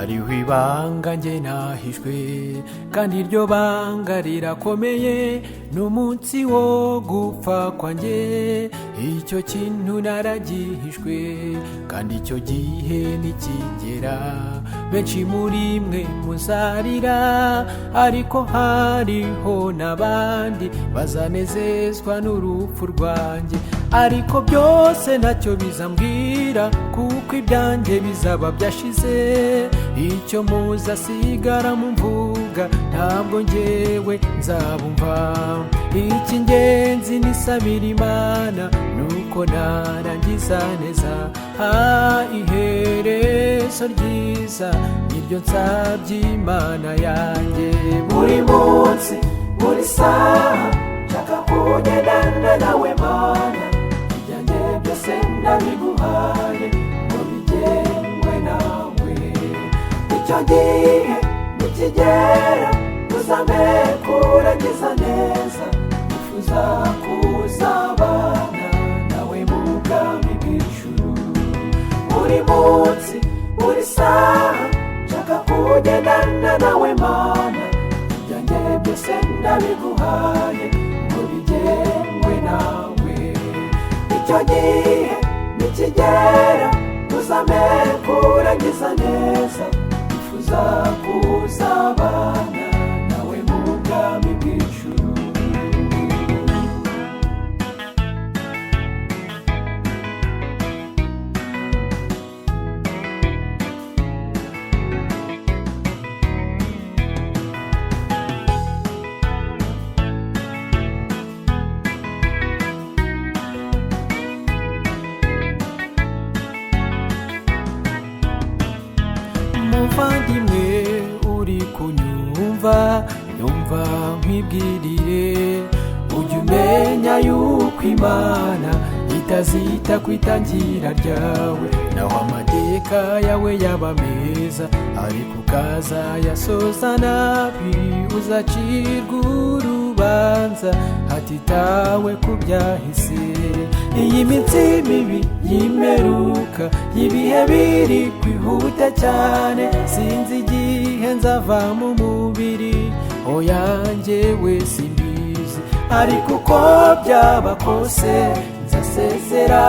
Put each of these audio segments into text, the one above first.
hariho ibanga njye nahishwe kandi iryo banga rirakomeye n'umunsi wo gupfa kwanjye icyo kintu naragihishwe kandi icyo gihe nikigera benshi muri mwe muzarira ariko hariho n'abandi bazanezezwa n'urupfu rwanjye ariko byose ntacyo bizambwira kuko ibyanjye bizaba byashize icyo muzasigara mumvuga ntabwo njyewe nzabumva icy'ingenzi nisabira Imana nuko narangiza neza iherezo ryiza niryo nsabye Imana yanjye buri munsi buri saha nshaka kugendana nawe Mana ibyanjye byose ndabiguhaye ngo bigenwe nawe icyo gihe nikigera uzampe kurangiza neza nifuza kuzabana nawe mu bwami bw'ijuru buri munsi buri saha nshaka kugendana nawe Mana ibyanjye byose ndabiguhaye ngo bigenwe nawe icyo gihe nikigera uzampe kurangiza neza nifuza kuzabana nawe mu bwami bw'ijuru muvandimwe uri kunyumva nyumva nkwibwirire ujye umenya yuko Imana itazita ku itangira ryawe naho amateka yawe yaba meza ariko ukazayasoza nabi uzacirwa urubanza hatitawe ku byahise iyi minsi mibi y'imperuka y'ibihe biri kwihuta cyane sinzi igihe nzava mu mubiri oya njyewe simbizi ariko uko byaba kose nzasezera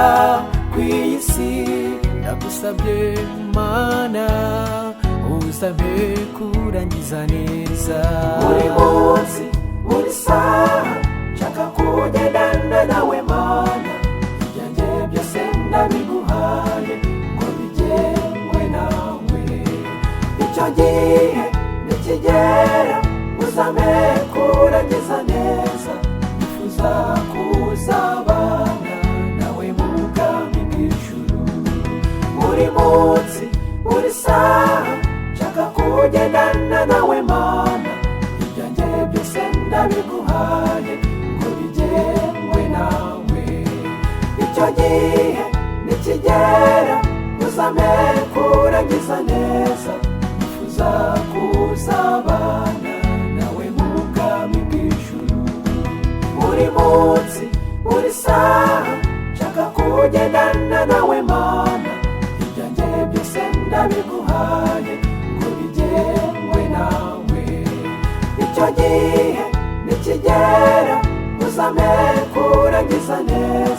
ku iyi si ndagusabye Mana uzampe kurangiza neza buri munsi buri saha nshaka kugendana nawe Mana ibyanjye byose ndabiguhaye ngo bigenwe nawe icyo gihe nikigera uzampe kurangiza neza nifuza kuzabana nawe mu bwami bw'ijuru buri munsi buri saha nshaka kugendana nawe Mana ibyanjye byose ndabiguhaye ngo bigenwe nawe icyo gihe nikigera uzampe kurangiza neza nifuza kuzabana nawe mu bwami bw'ijuru buri munsi buri saha nshaka kugendana nawe Mana ibyanjye byose ndabiguhaye ngo bigenwe nawe icyo gihe nikigera uzampe kurangiza neza